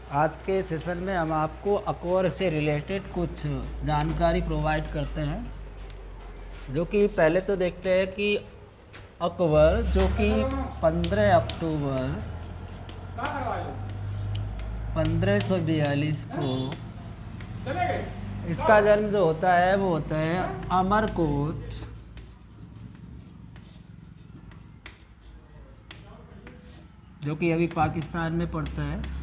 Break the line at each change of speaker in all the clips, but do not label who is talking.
आज के सेशन में हम आपको अकबर से रिलेटेड कुछ जानकारी प्रोवाइड करते हैं। जो कि पहले तो देखते हैं कि अकबर जो कि 15 अक्टूबर 1542 को इसका जन्म जो होता है वो होता है अमरकोट, जो कि अभी पाकिस्तान में पड़ता है।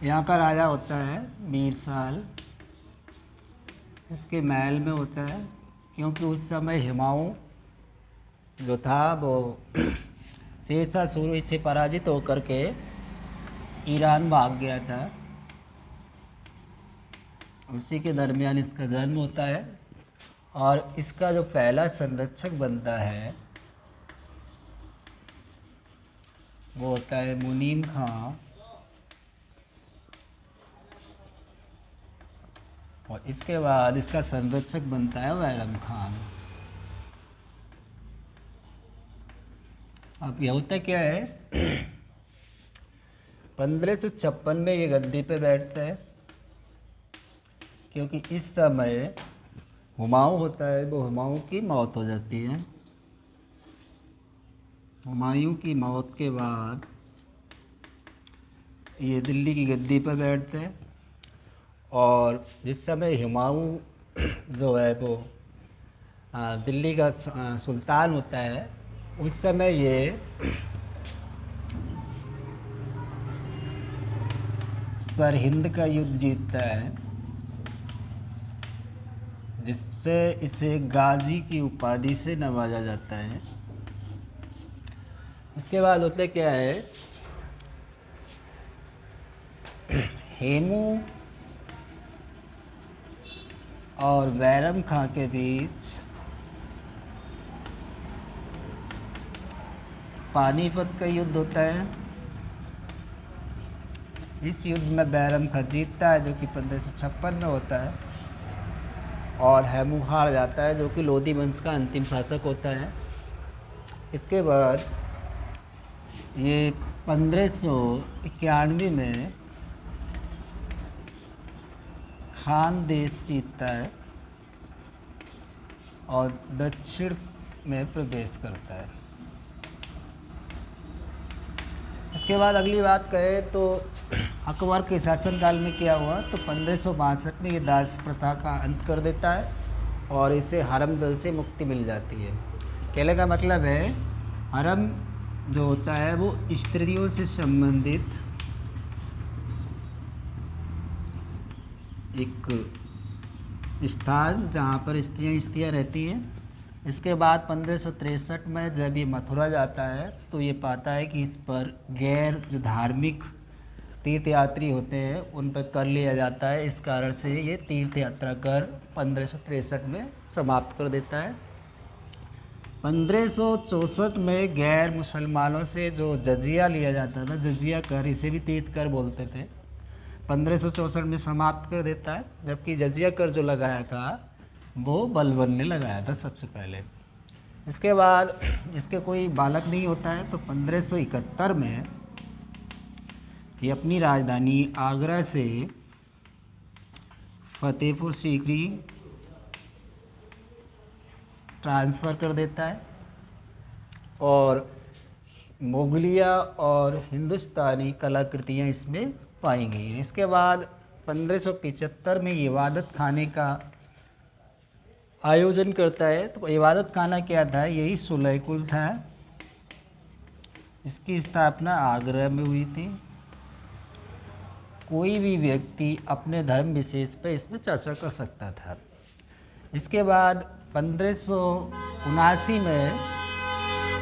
यहाँ का राजा होता है मीर साल। इसके महल में होता है, क्योंकि उस समय हुमायूं जो था वो शेरशाह सूरी से पराजित होकर के ईरान भाग गया था। उसी के दरमियान इसका जन्म होता है। और इसका जो पहला संरक्षक बनता है वो होता है मुनीम खां। और इसके बाद इसका संरक्षक बनता है बैरम खान। अब यह होता क्या है, 1556 में ये गद्दी पे बैठता है, क्योंकि इस समय हुमायूं होता है वो हुमायूं की मौत हो जाती है। हुमायूं की मौत के बाद ये दिल्ली की गद्दी पर बैठते हैं। और जिस समय हुमायूं जो है वो दिल्ली का सुल्तान होता है, उस समय ये सरहिंद का युद्ध जीतता है, जिससे इसे गाजी की उपाधि से नवाजा जाता है। उसके बाद होते क्या है, हेमू और बैरम खां के बीच पानीपत का युद्ध होता है। इस युद्ध में बैरम खां जीतता है, जो कि 1556 में होता है। और हेमू हार जाता है, जो कि लोधी वंश का अंतिम शासक होता है। इसके बाद ये 1591 में खान देश जीतता है और दक्षिण में प्रवेश करता है। इसके बाद अगली बात करें तो अकबर के शासनकाल में क्या हुआ, तो 1562 में ये दास प्रथा का अंत कर देता है और इसे हरम दल से मुक्ति मिल जाती है। कहने का मतलब है, हरम जो होता है वो स्त्रियों से संबंधित एक स्थान जहाँ पर स्त्रियाँ रहती हैं। इसके बाद 1563 में जब ये मथुरा जाता है तो ये पाता है कि इस पर गैर जो धार्मिक तीर्थ यात्री होते हैं उन पर कर लिया जाता है। इस कारण से ये तीर्थ यात्रा कर 1563 में समाप्त कर देता है। 1564 में गैर मुसलमानों से जो जजिया लिया जाता था, जजिया कर, इसे भी तीर्थ कर बोलते थे, 1564 में समाप्त कर देता है। जबकि जजिया कर जो लगाया था वो बलबन ने लगाया था सबसे पहले। इसके बाद इसके कोई बालक नहीं होता है, तो 1571 में ये अपनी राजधानी आगरा से फतेहपुर सीकरी ट्रांसफ़र कर देता है। और मुगलिया और हिंदुस्तानी कलाकृतियाँ इसमें पाई गई हैं। इसके बाद 1575 में इबादत खाने का आयोजन करता है। तो इबादत खाना क्या था, यही सुलैकुल था। इसकी स्थापना आगरा में हुई थी। कोई भी व्यक्ति अपने धर्म विशेष पर इसमें चर्चा कर सकता था। इसके बाद 1579 में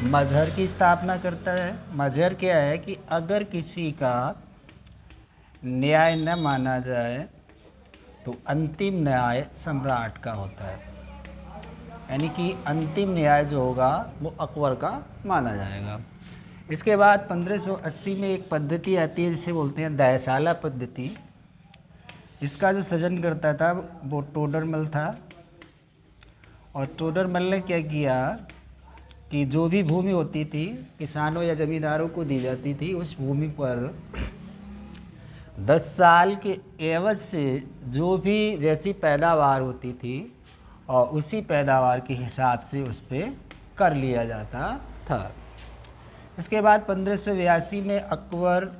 मजहर की स्थापना करता है। मजहर क्या है कि अगर किसी का न्याय न माना जाए तो अंतिम न्याय सम्राट का होता है, यानी कि अंतिम न्याय जो होगा वो अकबर का माना जाएगा। इसके बाद 1580 में एक पद्धति आती है जिसे बोलते हैं दयसाला पद्धति। इसका जो सृजन करता था वो टोडरमल था। और टोडरमल ने क्या किया कि जो भी भूमि होती थी किसानों या जमींदारों को दी जाती थी, उस भूमि पर 10 साल के एवज से जो भी जैसी पैदावार होती थी और उसी पैदावार के हिसाब से उस पर कर लिया जाता था। इसके बाद 1582 में अकबर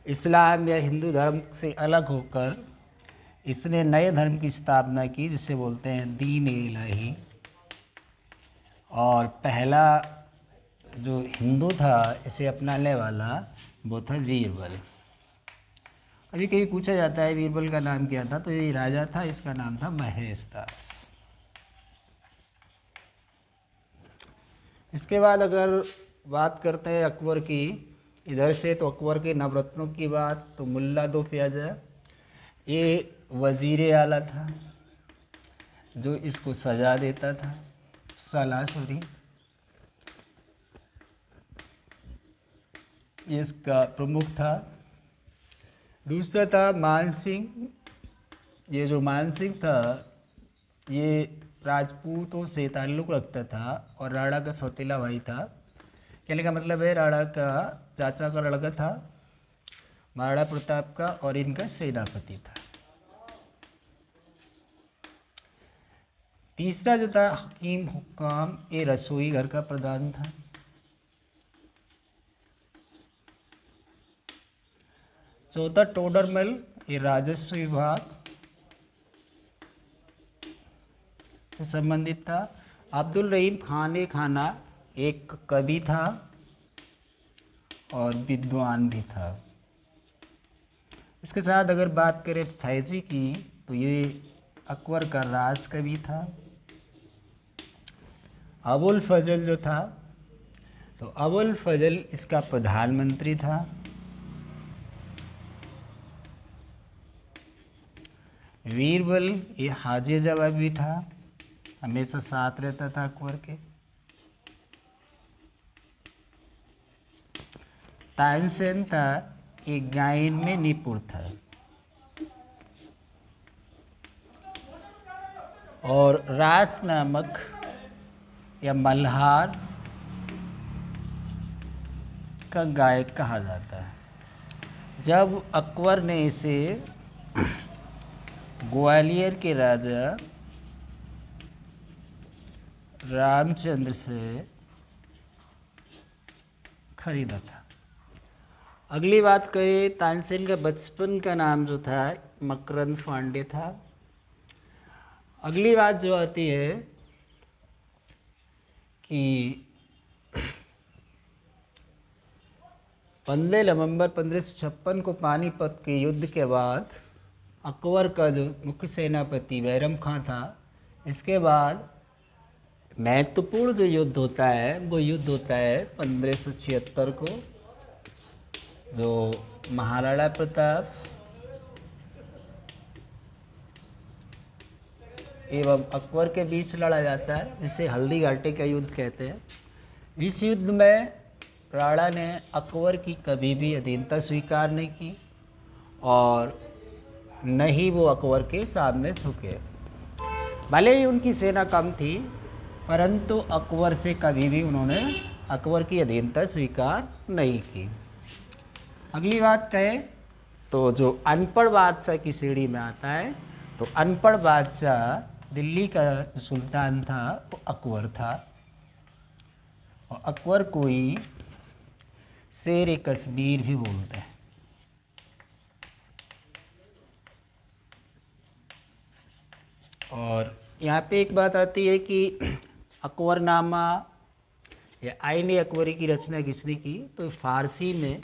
इस्लाम या हिंदू धर्म से अलग होकर इसने नए धर्म की स्थापना की, जिसे बोलते हैं दीन इलाही। और पहला जो हिंदू था इसे अपनाने वाला वो था बीरबल। अभी कहीं पूछा जाता है बीरबल का नाम क्या था, तो ये राजा था, इसका नाम था महेश दास। इसके बाद अगर बात करते हैं अकबर की इधर से, तो अकबर के नवरत्नों की बात, तो मुल्ला दो प्याजा ये वजीर आला था जो इसको सजा देता था, सलाह ये इसका प्रमुख था। दूसरा था मान सिंह। ये जो मान सिंह था ये राजपूतों से ताल्लुक़ रखता था और राणा का सौतेला भाई था। कहने का मतलब है राणा का चाचा का लड़का था महाराणा प्रताप का, और इनका सेनापति था। तीसरा जो था हकीम हुक्काम, ये रसोई घर का प्रधान था। चौथा टोडरमल, ये राजस्व विभाग से संबंधित था। अब्दुल रहीम खान खाना एक कवि था और विद्वान भी था। इसके साथ अगर बात करें फैजी की, तो ये अकबर का राज कवि था। अबुल फजल जो था, तो अबुल फजल इसका प्रधानमंत्री था। बीरबल ये हाजिर जवाबी था, हमेशा साथ रहता था अकबर के। तानसेन था, एक गायन में निपुण था। और रास नामक या मल्हार का गायक कहा जाता है। जब अकबर ने इसे ग्वालियर के राजा रामचंद्र से खरीदा था। अगली बात करें, तानसेन का बचपन का नाम जो था मकरंद पांडे था। अगली बात जो आती है कि 15 नवंबर 1556 को पानीपत के युद्ध के बाद अकबर का जो मुख्य सेनापति बैरम खां था, इसके बाद महत्वपूर्ण जो युद्ध होता है वो युद्ध होता है 1576 को, जो महाराणा प्रताप एवं अकबर के बीच लड़ा जाता है, जिसे हल्दी घाटी का युद्ध कहते हैं। इस युद्ध में राणा ने अकबर की कभी भी अधीनता स्वीकार नहीं की और न ही वो अकबर के सामने झुके। भले ही उनकी सेना कम थी, परंतु अकबर से कभी भी उन्होंने अकबर की अधीनता स्वीकार नहीं की। अगली बात कहें तो जो अनपढ़ बादशाह की श्रेणी में आता है, तो अनपढ़ बादशाह दिल्ली का सुल्तान था वो अकबर था। और अकबर को ही शेर कश्मीर भी बोलते हैं। और यहाँ पे एक बात आती है कि अकबरनामा या आईने अकबरी की रचना किसने की, तो फारसी में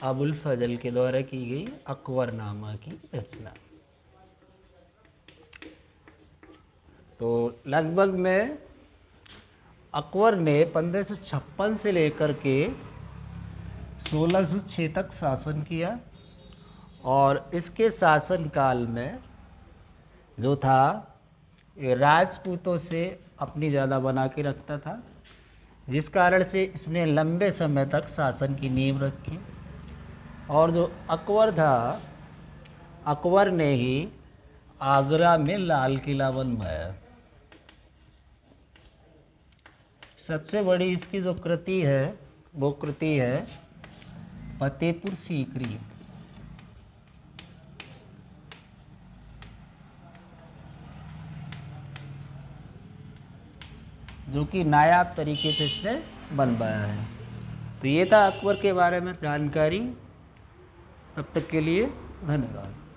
अबुल फजल के द्वारा की गई अकबरनामा की रचना। तो लगभग में अकबर ने 1556 से लेकर के 1606 तक शासन किया। और इसके शासनकाल में जो था ये राजपूतों से अपनी ज़्यादा बना के रखता था, जिस कारण से इसने लंबे समय तक शासन की नींव रखी। और जो अकबर था, अकबर ने ही आगरा में लाल किला बनवाया। सबसे बड़ी इसकी जो कृति है वो कृति है फतेहपुर सीकरी। जो कि नायाब तरीके से इसने बनवाया है। तो ये था अकबर के बारे में जानकारी। तब तक के लिए धन्यवाद।